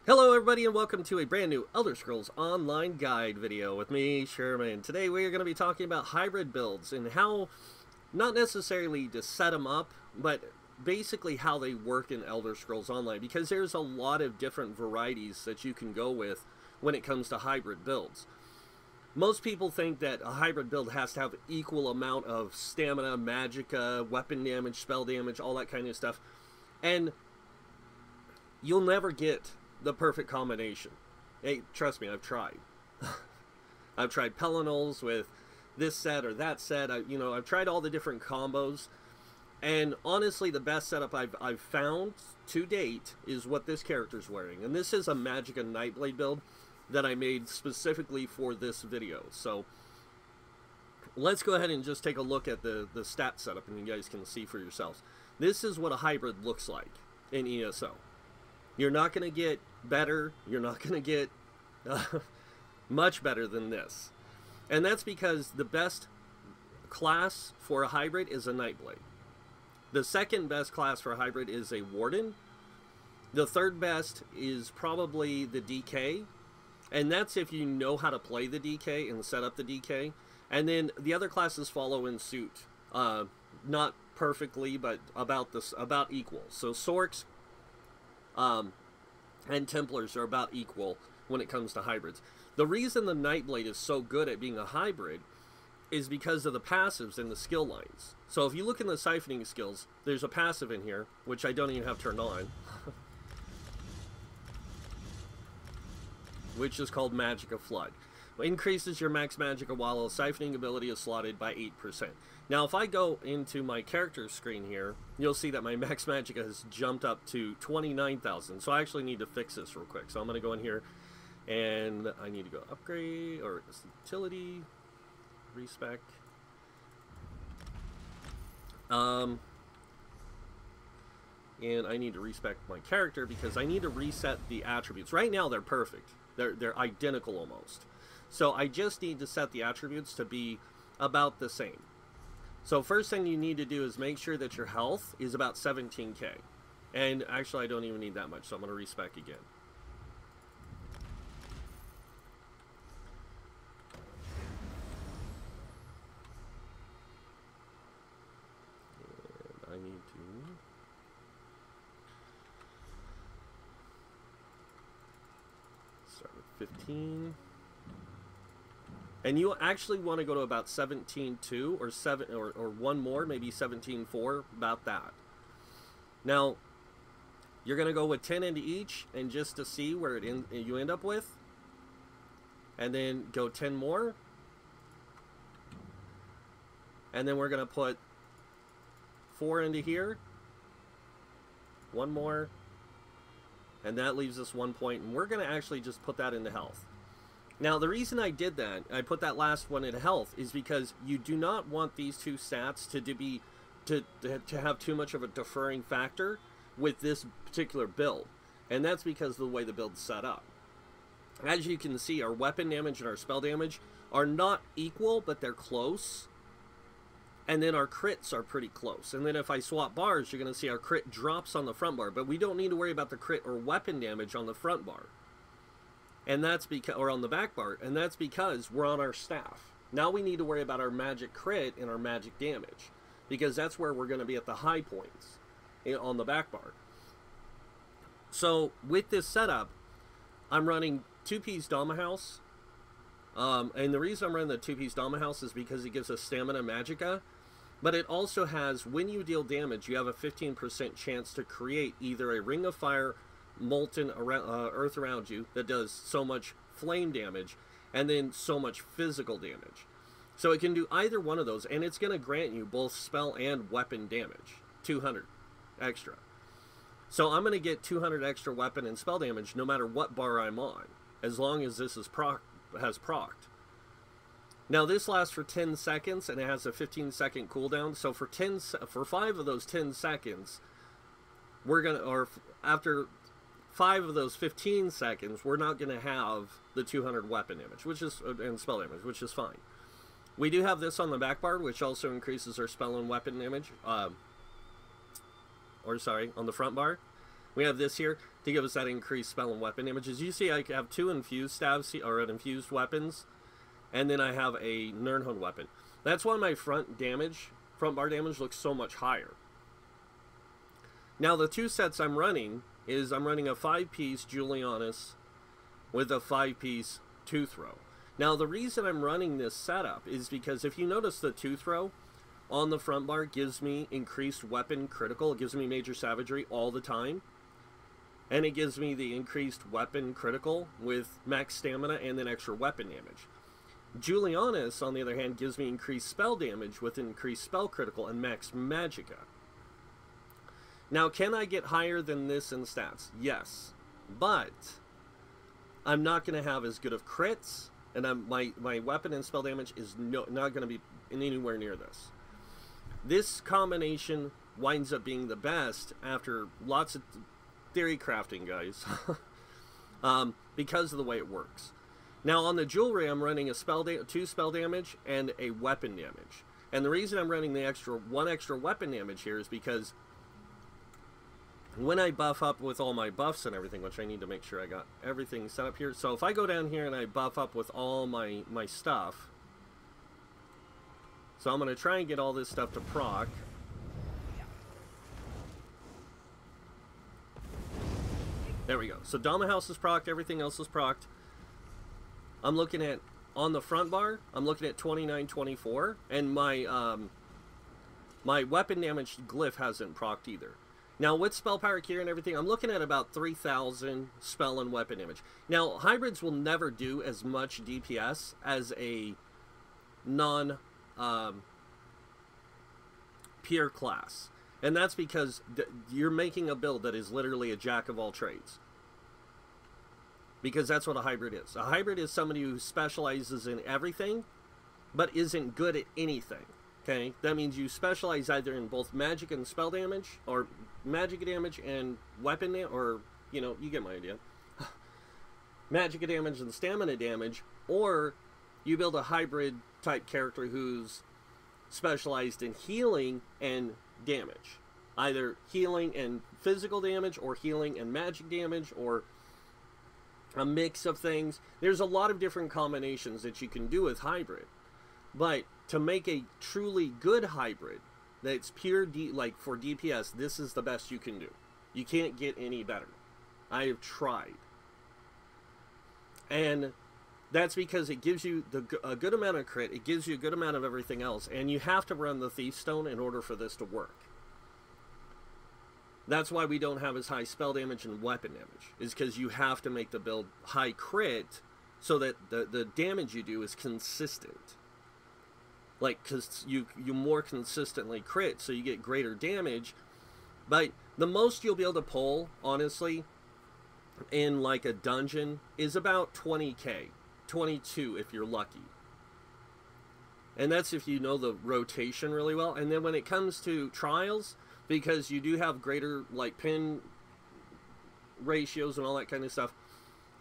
Hello everybody and welcome to a brand new Elder Scrolls Online Guide video with me, Sherman. Today we are going to be talking about hybrid builds and how, not necessarily to set them up, but basically how they work in Elder Scrolls Online, because there's a lot of different varieties that you can go with when it comes to hybrid builds. Most people think that a hybrid build has to have equal amount of stamina, magicka, weapon damage, spell damage, all that kind of stuff, and you'll never get the perfect combination. Hey, trust me, I've tried. I've tried Pelennals with this set or that set. I've tried all the different combos, and honestly, the best setup I've found to date is what this character's wearing. And this is a Magicka Nightblade build that I made specifically for this video. So let's go ahead and just take a look at the stat setup, and you guys can see for yourselves. This is what a hybrid looks like in ESO. You're not going to get better. You're not going to get much better than this. And that's because the best class for a hybrid is a Nightblade. The second best class for a hybrid is a Warden. The third best is probably the DK. And that's if you know how to play the DK and set up the DK. And then the other classes follow in suit. Not perfectly, but about equal. So Sorks and Templars are about equal when it comes to hybrids. The reason the Nightblade is so good at being a hybrid is because of the passives and the skill lines. So if you look in the siphoning skills, there's a passive in here, which I don't even have turned on, which is called Magicka Flood. Increases your max Magicka while a siphoning ability is slotted by 8%. Now, if I go into my character screen here, you'll see that my max Magicka has jumped up to 29,000. So I actually need to fix this real quick. So I'm going to go in here, and I need to go upgrade, or utility, respec. And I need to respec my character because I need to reset the attributes. Right now, they're perfect. They're identical almost. So I just need to set the attributes to be about the same. So first thing you need to do is make sure that your health is about 17k. And actually I don't even need that much, so I'm going to respec again. And I need to start with 15. And you actually want to go to about 17.2 or 7 or one more, maybe 17.4, about that. Now, you're going to go with 10 into each, and just to see where you end up with. And then go 10 more. And then we're going to put 4 into here. One more. And that leaves us 1 point. And we're going to actually just put that into health. Now, the reason I did that, I put that last one in health, is because you do not want these two stats to have too much of a deferring factor with this particular build. And that's because of the way the build's set up. As you can see, our weapon damage and our spell damage are not equal, but they're close. And then our crits are pretty close. And then if I swap bars, you're going to see our crit drops on the front bar. But we don't need to worry about the crit or weapon damage on the front bar. And that's because, or on the back bar, and that's because we're on our staff. Now we need to worry about our magic crit and our magic damage, because that's where we're going to be at the high points on the back bar. So with this setup, I'm running 2-piece Dama House, and the reason I'm running the 2-piece Dama House is because it gives us stamina magicka, but it also has, when you deal damage, you have a 15% chance to create either a ring of fire, molten earth around you that does so much flame damage and then so much physical damage. So it can do either one of those, and it's going to grant you both spell and weapon damage, 200 extra. So I'm going to get 200 extra weapon and spell damage no matter what bar I'm on, as long as this is has procced. Now this lasts for 10 seconds and it has a 15-second cooldown. So for 5 of those 10 seconds, we're going to, or after 5 of those 15 seconds, we're not going to have the 200 weapon damage, which is, and spell damage, which is fine. We do have this on the back bar, which also increases our spell and weapon damage. On the front bar. We have this here to give us that increased spell and weapon damage. As you see, I have 2 infused stabs, or infused weapons, and then I have a Nirnhund weapon. That's why my front bar damage looks so much higher. Now the 2 sets I'm running is I'm running a 5-piece Julianus with a 5-piece Tooth Row. Now the reason I'm running this setup is because if you notice, the Tooth Row on the front bar gives me increased weapon critical. It gives me major savagery all the time. And it gives me the increased weapon critical with max stamina and then extra weapon damage. Julianus, on the other hand, gives me increased spell damage with increased spell critical and max magicka. Now, can I get higher than this in stats? Yes. But I'm not going to have as good of crits, and my weapon and spell damage is not going to be anywhere near this. This combination winds up being the best after lots of theory crafting, guys, because of the way it works. Now on the jewelry, I'm running a 2 spell damage and a weapon damage, and the reason I'm running the one extra weapon damage here is because when I buff up with all my buffs and everything, which I need to make sure I got everything set up here. So if I go down here and I buff up with all my stuff, so I'm going to try and get all this stuff to proc. There we go. So Dama House is procced, everything else is procced. I'm looking at, on the front bar, I'm looking at 2924, and my my weapon damage glyph hasn't procced either. Now with spell power gear and everything, I'm looking at about 3,000 spell and weapon damage. Now hybrids will never do as much DPS as a non pure class. And that's because you're making a build that is literally a jack of all trades. Because that's what a hybrid is. A hybrid is somebody who specializes in everything, but isn't good at anything. Okay? That means you specialize either in both magic and spell damage, or magic damage and weapon damage, or, you know, you get my idea. Magic damage and stamina damage, or you build a hybrid type character who's specialized in healing and damage, either healing and physical damage, or healing and magic damage, or a mix of things. There's a lot of different combinations that you can do with hybrid, but to make a truly good hybrid that's pure like for DPS, this is the best you can do. You can't get any better. I have tried, and that's because it gives you a good amount of crit, it gives you a good amount of everything else, and you have to run the Thief Stone in order for this to work. That's why we don't have as high spell damage and weapon damage, is because you have to make the build high crit so that the damage you do is consistent. Like, because you more consistently crit, so you get greater damage. But the most you'll be able to pull, honestly, in like a dungeon is about 20k. 22 if you're lucky, and that's if you know the rotation really well. And then when it comes to trials, because you do have greater like pin ratios and all that kind of stuff,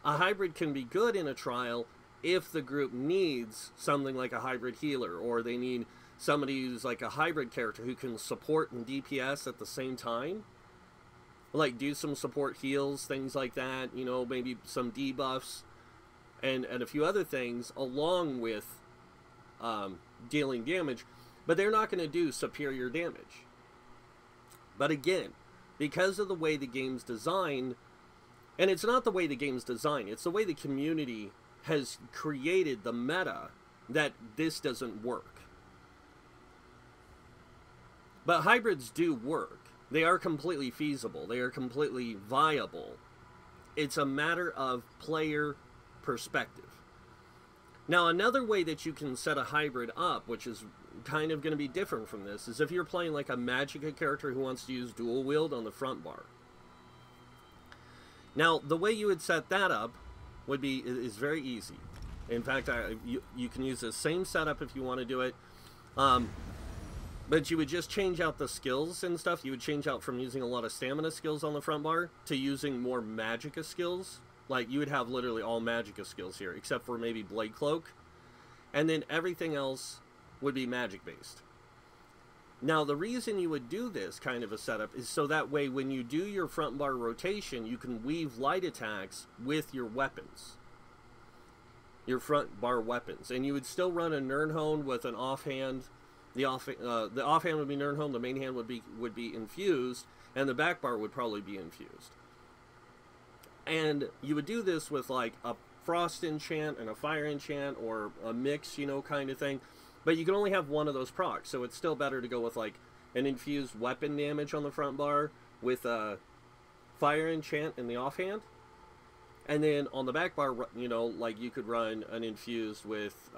a hybrid can be good in a trial if the group needs something like a hybrid healer, or they need somebody who's like a hybrid character who can support and DPS at the same time, like do some support heals, things like that, you know, maybe some debuffs and a few other things along with dealing damage, but they're not going to do superior damage. But again, because of the way the game's designed, and it's not the way the game's designed, it's the way the community has created the meta, that this doesn't work. But hybrids do work. They are completely feasible. They are completely viable. It's a matter of player perspective. Now, another way that you can set a hybrid up, which is kind of going to be different from this, is if you're playing like a Magicka character who wants to use dual wield on the front bar. Now, the way you would set that up is very easy. In fact, you can use the same setup if you want to do it, but you would just change out the skills and stuff. You would change out from using a lot of stamina skills on the front bar to using more Magicka skills. Like, you would have literally all Magicka skills here, except for maybe Blade Cloak. And then everything else would be magic-based. Now, the reason you would do this kind of a setup is so that way when you do your front bar rotation, you can weave light attacks with your weapons. Your front bar weapons. And you would still run a Nernhone with an offhand. The offhand would be Nernhone, the main hand would be infused, and the back bar would probably be infused. And you would do this with like a frost enchant and a fire enchant, or a mix, you know, kind of thing. But you can only have one of those procs, so it's still better to go with like an infused weapon damage on the front bar with a fire enchant in the offhand. And then on the back bar, you know, like you could run an infused with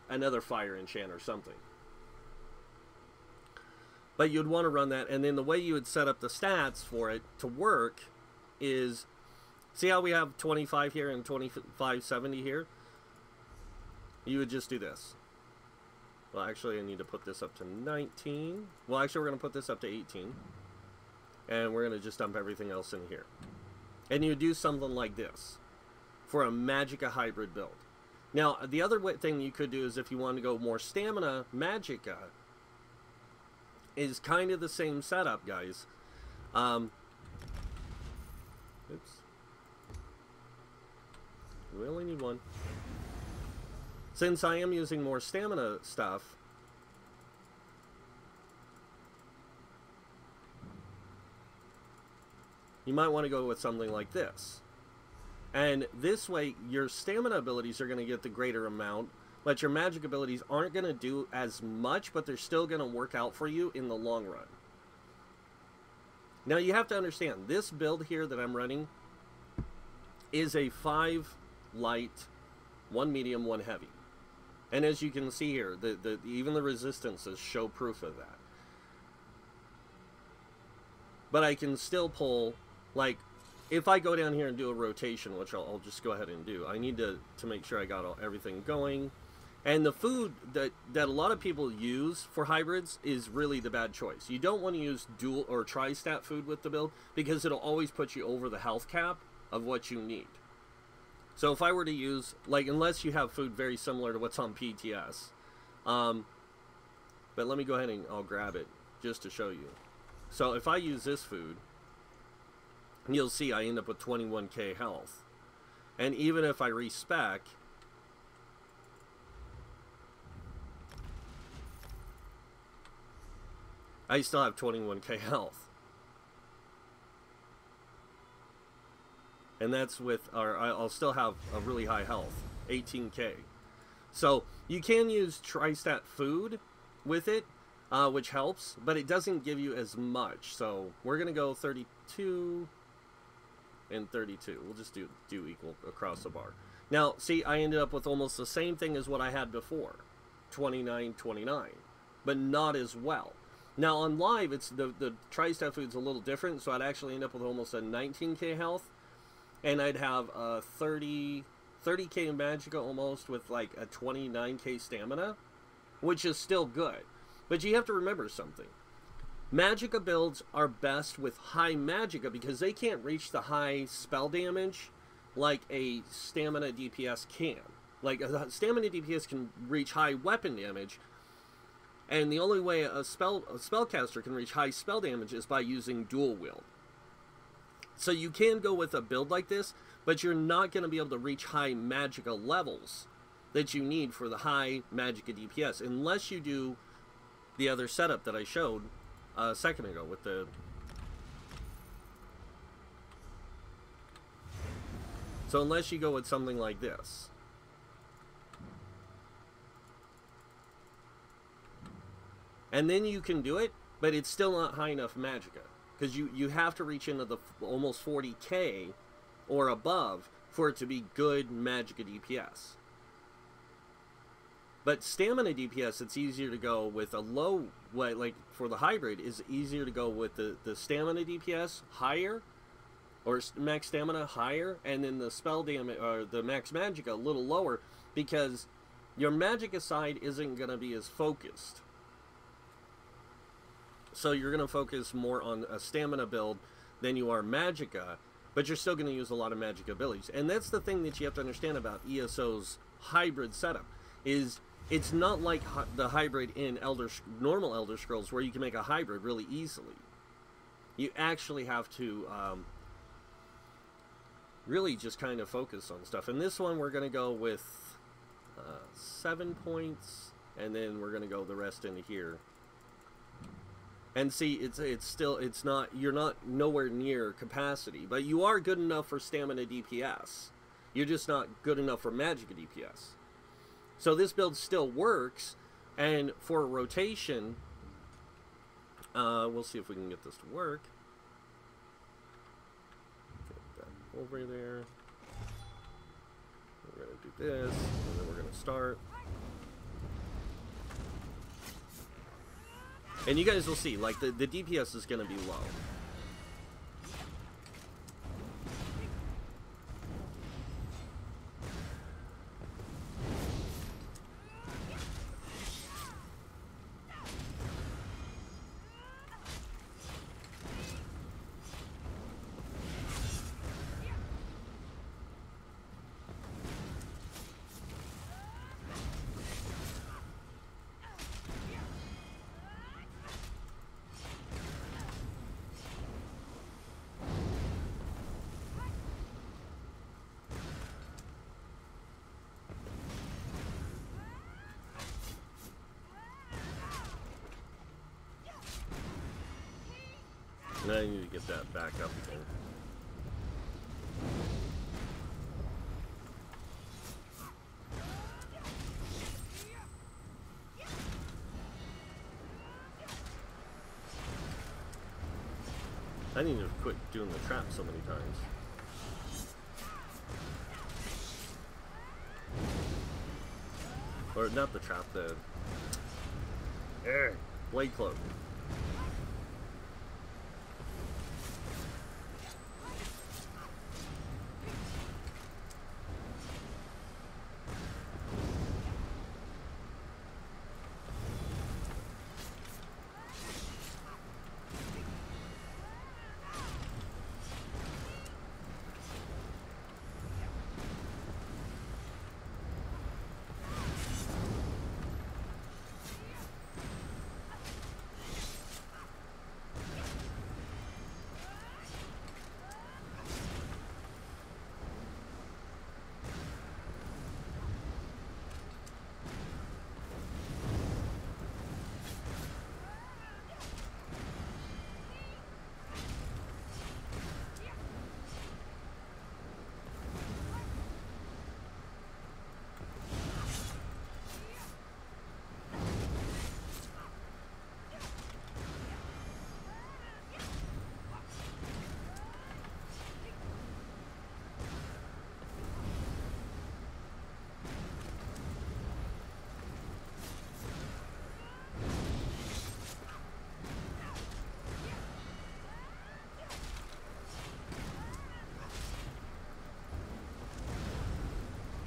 another fire enchant or something. But you'd want to run that, and then the way you would set up the stats for it to work is, see how we have 25 here and 2570 here? You would just do this. Well, actually, I need to put this up to 19. Well, actually, we're going to put this up to 18. And we're going to just dump everything else in here. And you would do something like this for a Magicka hybrid build. Now, the other thing you could do is if you want to go more stamina, Magicka is kind of the same setup, guys. Oops. We only need one. Since I am using more stamina stuff, you might want to go with something like this. And this way, your stamina abilities are going to get the greater amount, but your magic abilities aren't going to do as much, but they're still going to work out for you in the long run. Now, you have to understand, this build here that I'm running is a 5 light, 1 medium, 1 heavy. And as you can see here, even the resistances show proof of that. But I can still pull, like, if I go down here and do a rotation, which I'll just go ahead and do, I need to make sure I got everything going. And the food that a lot of people use for hybrids is really the bad choice. You don't want to use dual or tri-stat food with the build, because it'll always put you over the health cap of what you need. So if I were to use, like, unless you have food very similar to what's on PTS. But let me go ahead and I'll grab it just to show you. So if I use this food, you'll see I end up with 21k health. And even if I respec, I still have 21k health. And that's with, I'll still have a really high health, 18k. So you can use tri-stat food with it, which helps, but it doesn't give you as much. So we're going to go 32 and 32. We'll just do equal across the bar. Now, see, I ended up with almost the same thing as what I had before, 29, 29, but not as well. Now on live, it's the tri-stat food's a little different, so I'd actually end up with almost a 19k health. And I'd have a 30k Magicka almost with like a 29k stamina, which is still good. But you have to remember something. Magicka builds are best with high Magicka because they can't reach the high spell damage like a stamina DPS can. Like a stamina DPS can reach high weapon damage, and the only way a spellcaster can reach high spell damage is by using dual wield. So you can go with a build like this, but you're not going to be able to reach high Magicka levels that you need for the high Magicka DPS, unless you do the other setup that I showed a second ago with the... So unless you go with something like this. And then you can do it, but it's still not high enough Magicka. Because you have to reach into the almost 40k or above for it to be good Magicka DPS. But stamina DPS, it's easier to go with a low, like for the hybrid, is easier to go with the stamina DPS higher, or max stamina higher, and then the spell damage, or the max Magicka a little lower, because your Magicka side isn't going to be as focused. So you're going to focus more on a stamina build than you are Magicka, but you're still going to use a lot of Magicka abilities. And that's the thing that you have to understand about ESO's hybrid setup, is it's not like the hybrid in normal Elder Scrolls where you can make a hybrid really easily. You actually have to really just kind of focus on stuff. And this one we're going to go with 7 points, and then we're going to go the rest into here. And see, it's not, you're not nowhere near capacity, but you are good enough for stamina DPS. You're just not good enough for magic DPS. So this build still works, and for rotation, we'll see if we can get this to work. Get that over there. We're going to do this, and then we're going to start. And you guys will see, like, the DPS is going to be low. Now I need to get that back up again. I need to quit doing the trap so many times. Or not the trap, the blade cloak.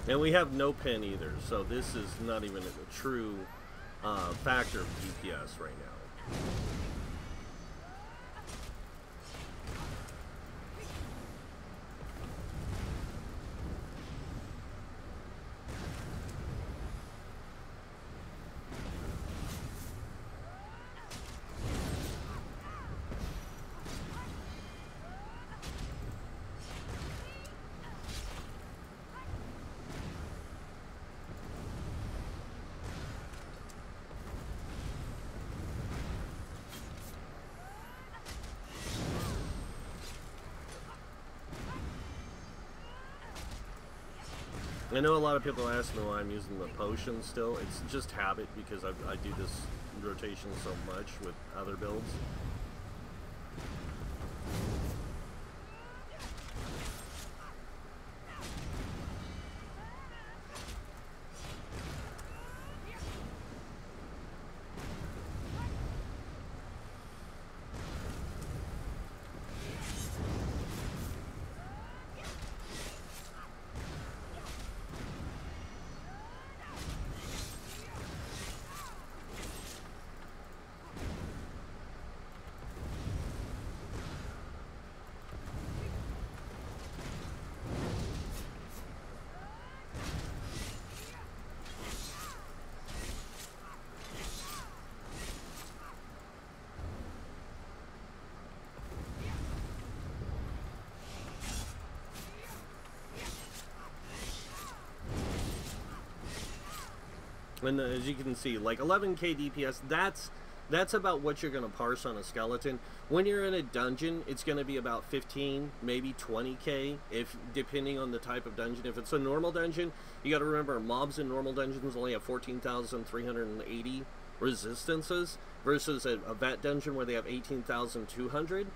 And we have no pin either, so this is not even a true factor of DPS right now. I know a lot of people ask me why I'm using the potion still. It's just habit because I do this rotation so much with other builds. And as you can see, like 11k DPS, that's about what you're going to parse on a skeleton. When you're in a dungeon, it's going to be about 15, maybe 20k, if depending on the type of dungeon. If it's a normal dungeon, you got to remember mobs in normal dungeons only have 14,380 resistances versus a vet dungeon where they have 18,200.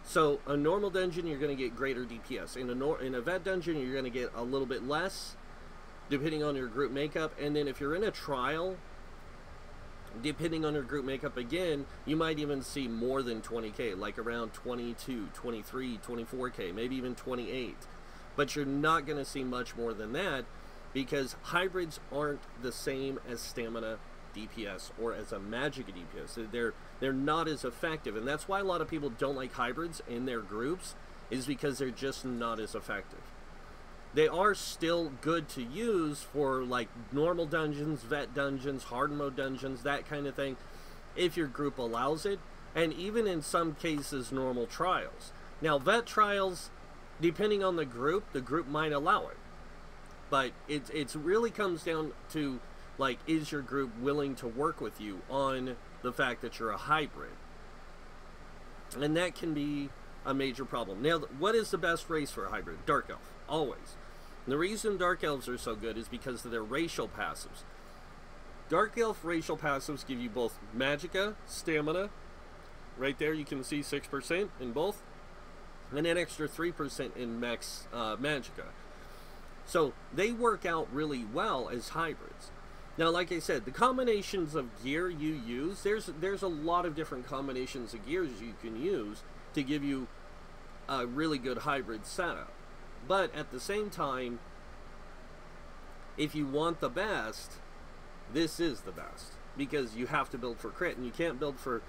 So a normal dungeon, you're going to get greater DPS. In a vet dungeon, you're going to get a little bit less, depending on your group makeup. And then if you're in a trial, depending on your group makeup again, you might even see more than 20k, like around 22, 23, 24k, maybe even 28. But you're not going to see much more than that, because hybrids aren't the same as stamina DPS or as a magic DPS. They're not as effective, and that's why a lot of people don't like hybrids in their groups, is because they're just not as effective. They are still good to use for like normal dungeons, vet dungeons, hard mode dungeons, that kind of thing, if your group allows it, and even in some cases normal trials. Now vet trials, depending on the group might allow it, but it really comes down to, like, is your group willing to work with you on the fact that you're a hybrid? And that can be a major problem. Now, what is the best race for a hybrid? Dark Elf, always. And the reason Dark Elves are so good is because of their racial passives. Dark Elf racial passives give you both Magicka, Stamina, right there you can see 6% in both, and an extra 3% in Max Magicka. So they work out really well as hybrids. Now, like I said, the combinations of gear you use, there's a lot of different combinations of gears you can use to give you a really good hybrid setup. But at the same time, if you want the best, this is the best, because you have to build for crit, and you can't build for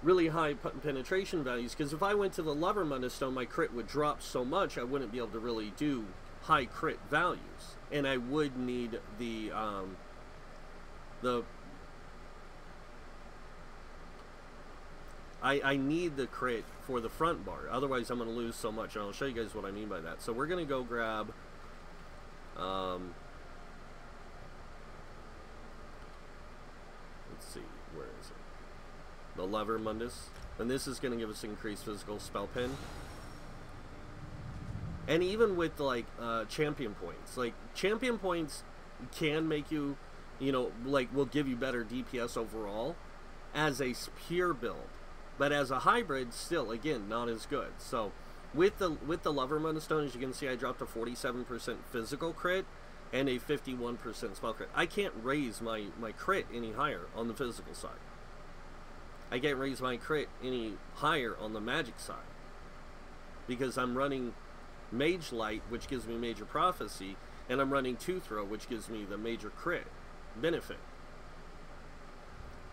really high penetration values, because if I went to the Lovermunda Stone, my crit would drop so much I wouldn't be able to really do high crit values, and I would need I need the crit for the front bar, otherwise I'm going to lose so much, and I'll show you guys what I mean by that. So we're going to go grab let's see, where is it? The Lovermunda, and this is going to give us increased physical spell pin. And even with, like, champion points. Like, champion points can make you, you know, like, will give you better DPS overall as a pure build. But as a hybrid, still, again, not as good. So, with the Lovermunda Stone, as you can see, I dropped a 47% physical crit and a 51% spell crit. I can't raise my crit any higher on the physical side. I can't raise my crit any higher on the magic side, because I'm running Mage Light, which gives me Major Prophecy, and I'm running Two Throw, which gives me the Major Crit benefit.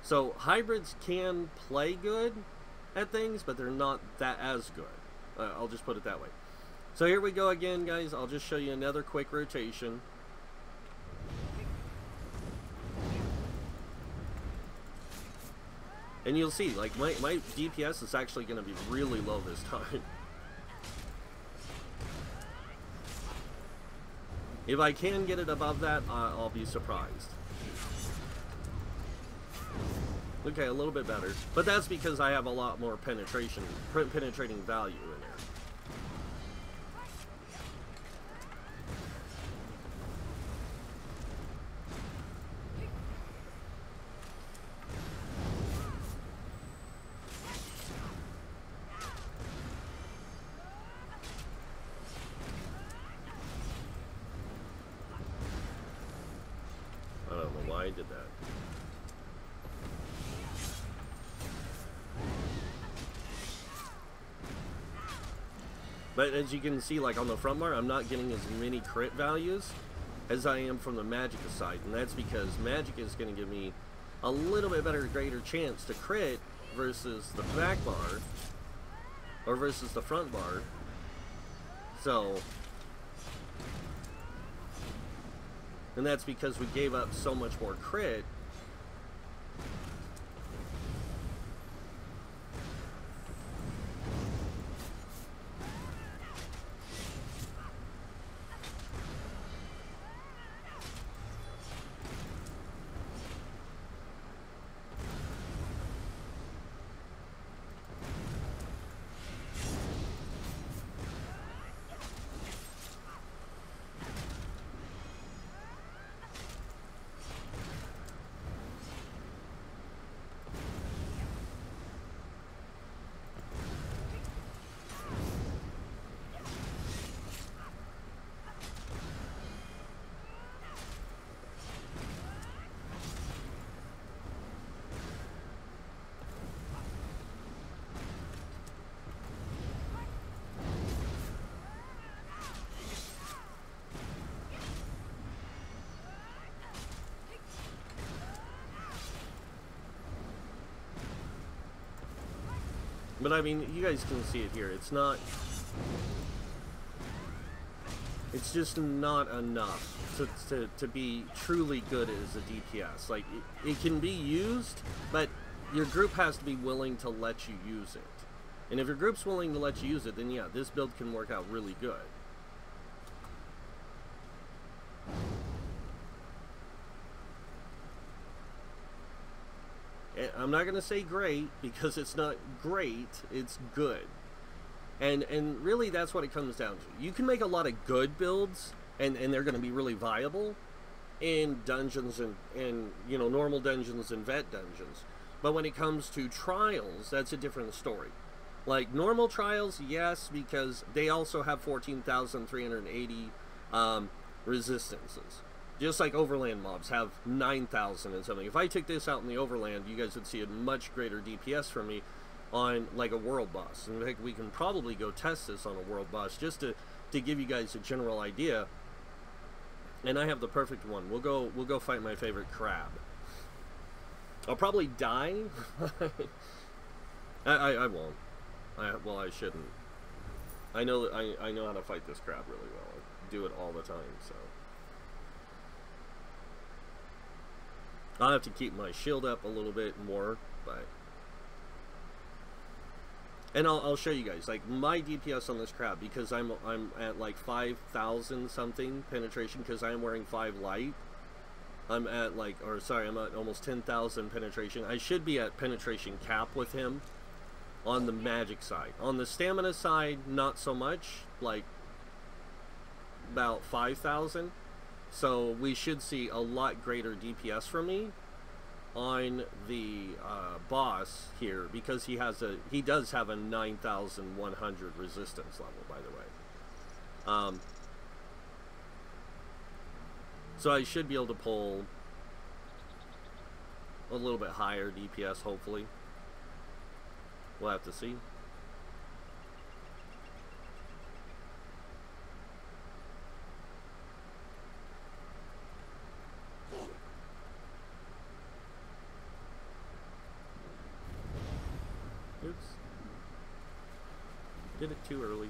So hybrids can play good at things, but they're not that as good. I'll just put it that way. So here we go again, guys. I'll just show you another quick rotation. And you'll see, like, my DPS is actually going to be really low this time. If I can get it above that, I'll be surprised. Okay, a little bit better. But that's because I have a lot more penetrating value in there. I don't know why I did that. But as you can see, like on the front bar, I'm not getting as many crit values as I am from the Magicka side. And that's because Magicka is going to give me a little bit greater chance to crit versus the back bar, or versus the front bar. So, and that's because we gave up so much more crit. But I mean, you guys can see it here. It's not... It's just not enough to be truly good as a DPS. Like, it can be used, but your group has to be willing to let you use it. And if your group's willing to let you use it, then yeah, this build can work out really good. I'm not going to say great, because it's not great, it's good. And really that's what it comes down to. You can make a lot of good builds, and they're going to be really viable in dungeons and you know, normal dungeons and vet dungeons. But when it comes to trials, that's a different story. Like normal trials, yes, because they also have 14,380 resistances. Just like overland mobs have 9,000 and something. If I took this out in the overland, you guys would see a much greater DPS from me on like a world boss. In fact, we can probably go test this on a world boss just to give you guys a general idea. And I have the perfect one. We'll go fight my favorite crab. I'll probably die. I won't. Well, I shouldn't. I know how to fight this crab really well. I do it all the time, so. I'll have to keep my shield up a little bit more, but... And I'll show you guys, like, my DPS on this crab, because I'm at, like, 5,000 something penetration, because I'm wearing 5 light. I'm at, like, or sorry, I'm at almost 10,000 penetration. I should be at penetration cap with him on the magic side. On the stamina side, not so much, like, about 5,000. So we should see a lot greater DPS from me on the boss here, because he does have a 9,100 resistance level, by the way. So I should be able to pull a little bit higher DPS, hopefully. We'll have to see. Oops. Did it too early.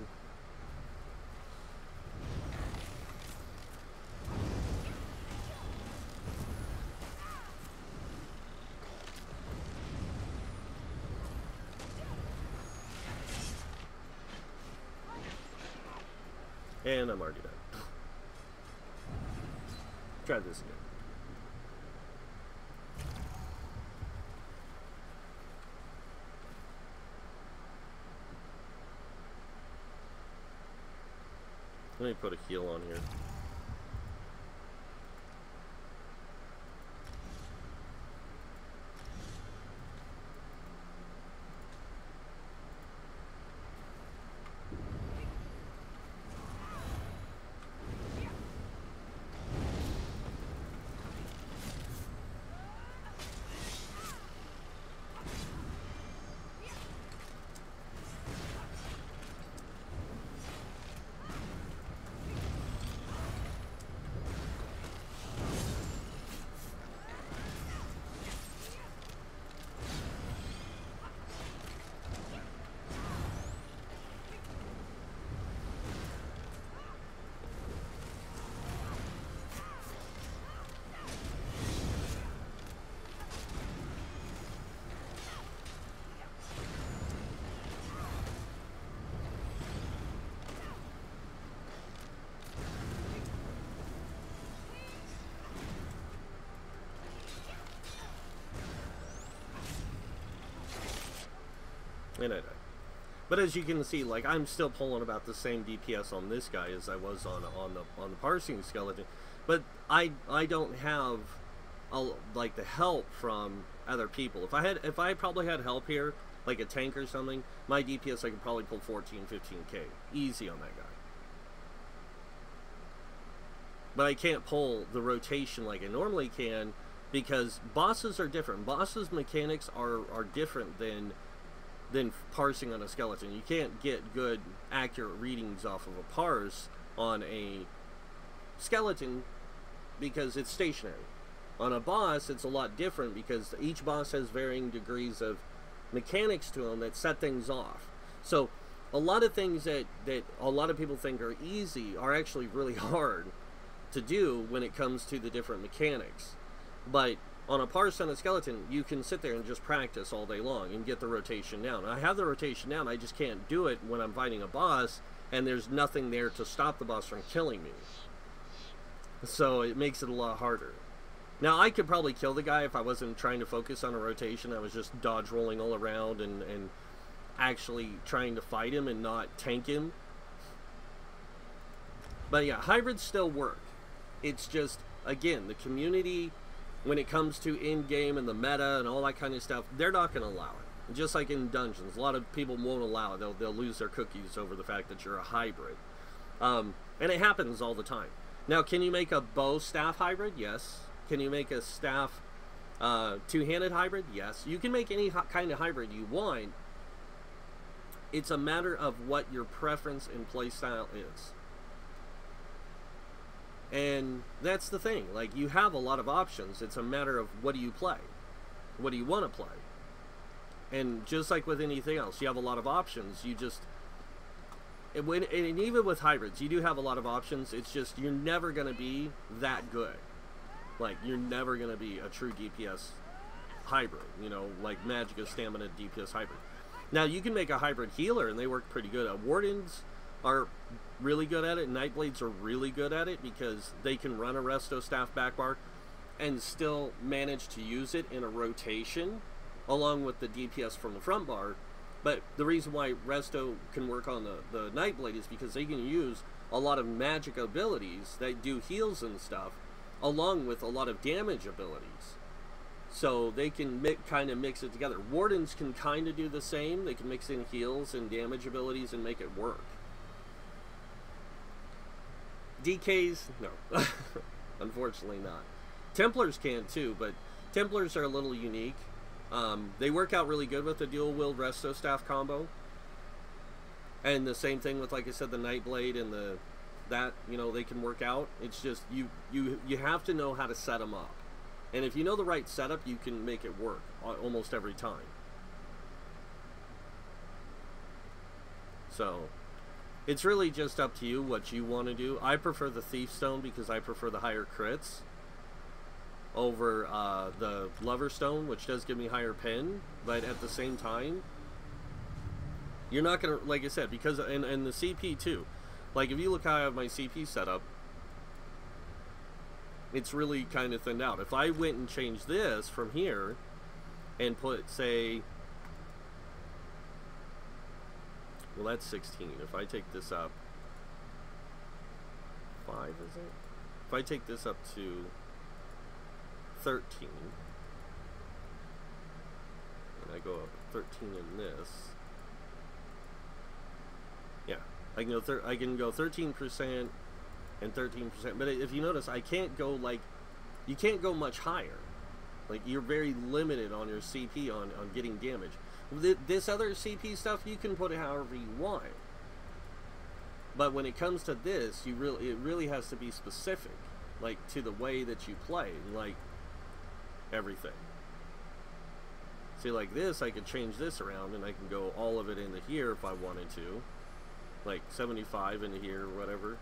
And I'm already done. Try this again. Let me put a heal on here. And I died. But as you can see, like, I'm still pulling about the same DPS on this guy as I was on the parsing skeleton. But I don't have like the help from other people. If I probably had help here, like a tank or something, my DPS I could probably pull 14, 15k easy on that guy. But I can't pull the rotation like I normally can, because bosses are different. Bosses' mechanics are different than parsing on a skeleton. You can't get good accurate readings off of a parse on a skeleton because it's stationary. On a boss it's a lot different, because each boss has varying degrees of mechanics to them that set things off. So a lot of things that a lot of people think are easy are actually really hard to do when it comes to the different mechanics. But on a Parson and Skeleton, you can sit there and just practice all day long and get the rotation down. I have the rotation down, I just can't do it when I'm fighting a boss and there's nothing there to stop the boss from killing me. So it makes it a lot harder. Now, I could probably kill the guy if I wasn't trying to focus on a rotation. I was just dodge rolling all around and actually trying to fight him and not tank him. But yeah, hybrids still work. It's just, again, the community, when it comes to in-game and the meta and all that kind of stuff, they're not going to allow it. Just like in dungeons, a lot of people won't allow it. They'll lose their cookies over the fact that you're a hybrid. And it happens all the time. Now, can you make a bow staff hybrid? Yes. Can you make a staff two-handed hybrid? Yes. You can make any kind of hybrid you want. It's a matter of what your preference and playstyle is. And that's the thing. Like, you have a lot of options. It's a matter of what do you play? What do you want to play? And just like with anything else, you have a lot of options. You just... And even with hybrids, you do have a lot of options. It's just you're never going to be that good. Like, you're never going to be a true DPS hybrid. You know, like Magicka Stamina DPS hybrid. Now, you can make a hybrid healer, and they work pretty good. Wardens are really good at it. Nightblades are really good at it because they can run a Resto Staff backbar and still manage to use it in a rotation along with the DPS from the front bar. But the reason why Resto can work on the Nightblade is because they can use a lot of magic abilities that do heals and stuff along with a lot of damage abilities. So they can kind of mix it together. Wardens can kind of do the same. They can mix in heals and damage abilities and make it work. DKs, no. Unfortunately not. Templars can too, but Templars are a little unique. They work out really good with the dual-wield Resto Staff combo. And the same thing with, like I said, the Nightblade and that, you know, they can work out. It's just, you have to know how to set them up. And if you know the right setup, you can make it work almost every time. So, it's really just up to you what you want to do. I prefer the Thief Stone because I prefer the higher crits over the Lover Stone, which does give me higher pen, but at the same time, you're not going to, like I said, because, and the CP too. Like, if you look how I have my CP set up, it's really kind of thinned out. If I went and changed this from here and put, say, well, that's 16. If I take this up, 5 is it? If I take this up to 13, and I go up 13 in this, yeah, I can go 13% and 13%. But if you notice, I can't go, like, you can't go much higher. Like, you're very limited on your CP on getting damage. This other CP stuff, you can put it however you want. But when it comes to this, it really has to be specific, like, to the way that you play, like everything. See, like this, I could change this around and I can go all of it into here if I wanted to, like 75 into here or whatever.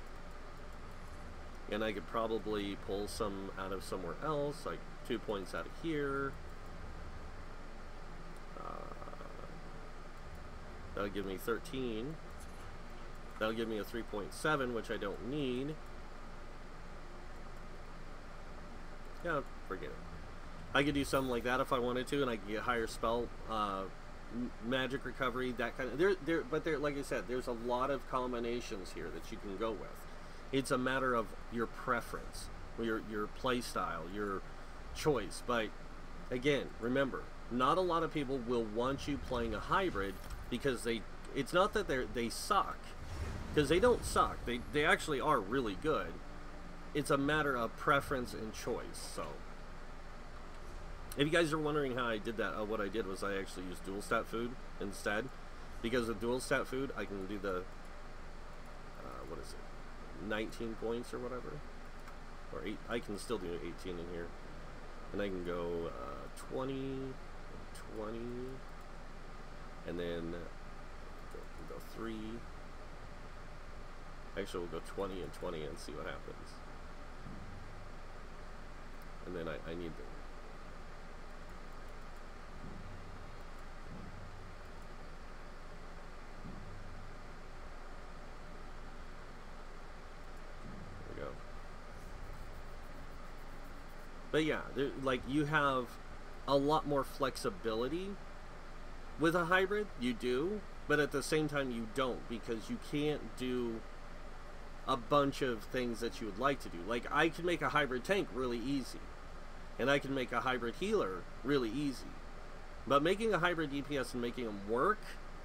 And I could probably pull some out of somewhere else, like 2 points out of here. That'll give me 13. That'll give me a 3.7, which I don't need. Yeah, forget it. I could do something like that if I wanted to, and I could get higher spell, magic recovery, that kind of. But like I said, there's a lot of combinations here that you can go with. It's a matter of your preference, your play style, your choice. But again, remember, not a lot of people will want you playing a hybrid because it's not that they suck, because they don't suck. They actually are really good. It's a matter of preference and choice. So if you guys are wondering how I did that, what I did was I actually used dual stat food instead, because with dual stat food I can do the what is it, 19 points or whatever, or 8. I can still do 18 in here, and I can go 20, 20, And then we'll go 3. Actually, we'll go 20 and 20 and see what happens. And then I need the... There we go. But yeah, like, you have a lot more flexibility with a hybrid. You do, but at the same time you don't, because you can't do a bunch of things that you would like to do. Like, I can make a hybrid tank really easy, and I can make a hybrid healer really easy, but making a hybrid DPS and making them work,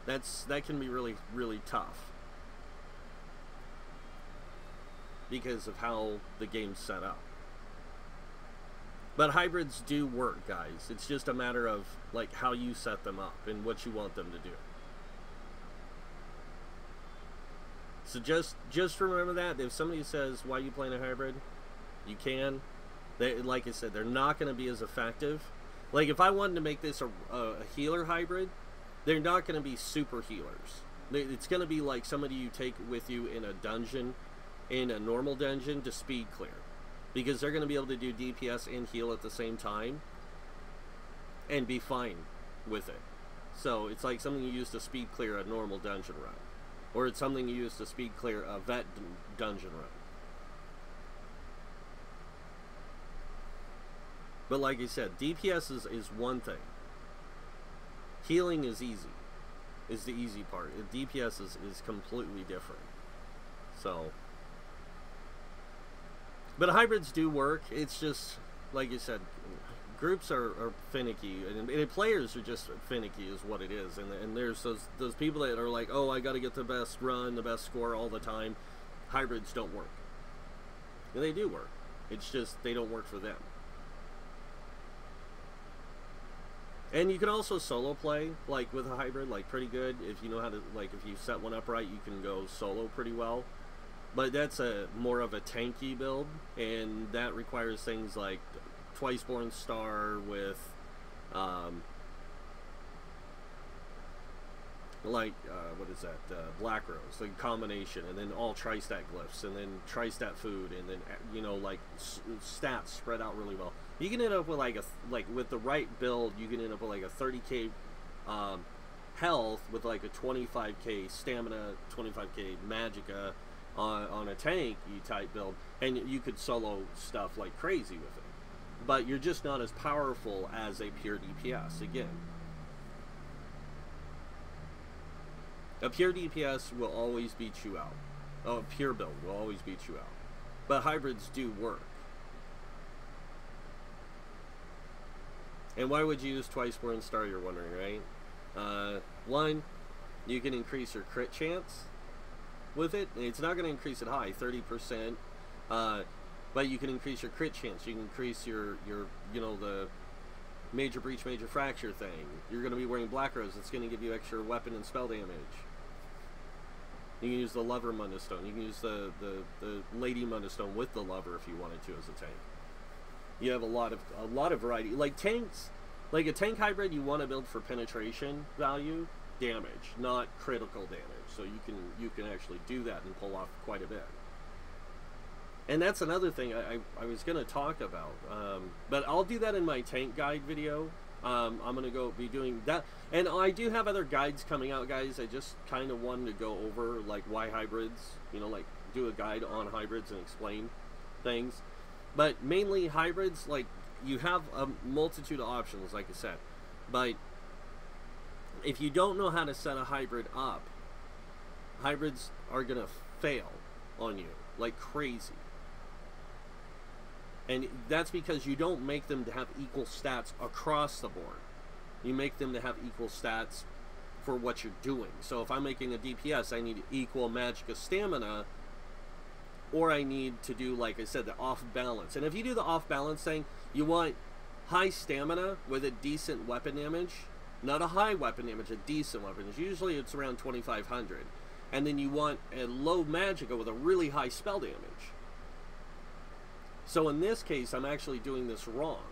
that can be really, really tough because of how the game's set up. But hybrids do work, guys. It's just a matter of, like, how you set them up and what you want them to do. So just remember that. If somebody says, why are you playing a hybrid? You can. Like I said, they're not going to be as effective. Like, if I wanted to make this a healer hybrid, they're not going to be super healers. It's going to be like somebody you take with you in a dungeon, in a normal dungeon, to speed clear. Because they're going to be able to do DPS and heal at the same time and be fine with it. So it's like something you use to speed clear a normal dungeon run. Or it's something you use to speed clear a vet dungeon run. But like I said, DPS is one thing. Healing is easy. Is the easy part. DPS is completely different. So... But hybrids do work. It's just, like you said, groups are finicky, and players are just finicky is what it is. And there's those people that are like, oh, I got to get the best run, the best score all the time. Hybrids don't work. And they do work. It's just they don't work for them. And you can also solo play, like, with a hybrid, like, pretty good. If you know how to, like, if you set one up right, you can go solo pretty well. But that's more of a tanky build, and that requires things like Twiceborn Star with, what is that, Black Rose, like combination, and then all Tri-Stat glyphs, and then Tri-Stat food, and then, you know, like, stats spread out really well. You can end up with, with the right build, you can end up with, like, a 30k health with, like, a 25k stamina, 25k magicka, on a tank type build, and you could solo stuff like crazy with it, but you're just not as powerful as a pure DPS. Again, a pure DPS will always beat you out. A pure build will always beat you out, but hybrids do work. And why would you use Twiceborn Star, you're wondering, right? One, you can increase your crit chance with it. It's not going to increase it high, 30%, but you can increase your crit chance. You can increase your you know, the major breach, major fracture thing. You're going to be wearing Black Rose. It's going to give you extra weapon and spell damage. You can use the Lover Mundustone. You can use the Lady Mundustone with the Lover if you wanted to as a tank. You have a lot of variety. Like tanks, like a tank hybrid, you want to build for penetration value, damage, not critical damage. So you can actually do that and pull off quite a bit. And that's another thing I was going to talk about, but I'll do that in my tank guide video. I'm going to be doing that, and I do have other guides coming out, guys. I just kind of wanted to go over, like, why hybrids, you know, like, do a guide on hybrids and explain things. But mainly hybrids, like, you have a multitude of options, like I said, but if you don't know how to set a hybrid up, hybrids are going to fail on you like crazy. And that's because you don't make them to have equal stats across the board. You make them to have equal stats for what you're doing. So if I'm making a DPS, I need equal magicka stamina, or I need to do, like I said, the off balance. And if you do the off balance thing, you want high stamina with a decent weapon damage. Not a high weapon damage, a decent weapon damage. Usually it's around 2,500. And then you want a low magicka with a really high spell damage. So in this case, I'm actually doing this wrong,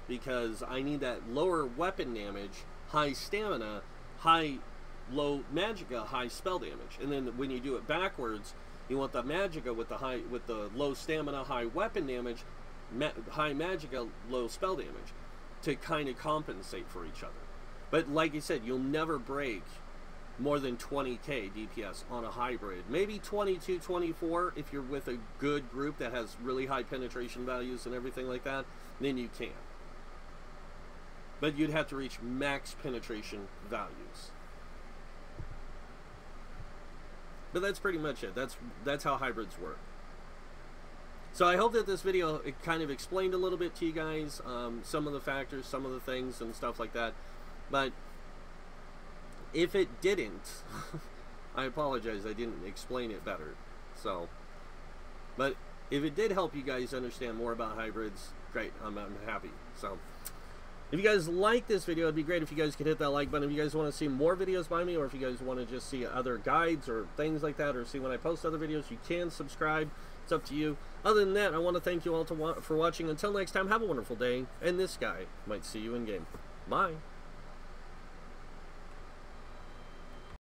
because I need that lower weapon damage, high stamina, low magicka, high spell damage. And then when you do it backwards, you want the magicka with the low stamina, high weapon damage, high magicka, low spell damage, to kind of compensate for each other. But like you said, you'll never break more than 20k DPS on a hybrid. Maybe 22, 24 if you're with a good group that has really high penetration values and everything like that, then you can. But you'd have to reach max penetration values. But that's pretty much it. That's how hybrids work. So I hope that this video, it kind of explained a little bit to you guys, some of the factors, some of the things and stuff like that. But if it didn't, I apologize, I didn't explain it better. So, but if it did help you guys understand more about hybrids, great, I'm happy. So, if you guys like this video, it'd be great if you guys could hit that like button. If you guys want to see more videos by me, or if you guys want to just see other guides or things like that, or see when I post other videos, you can subscribe. It's up to you. Other than that, I want to thank you all for watching. Until next time, have a wonderful day, and this guy might see you in game. Bye.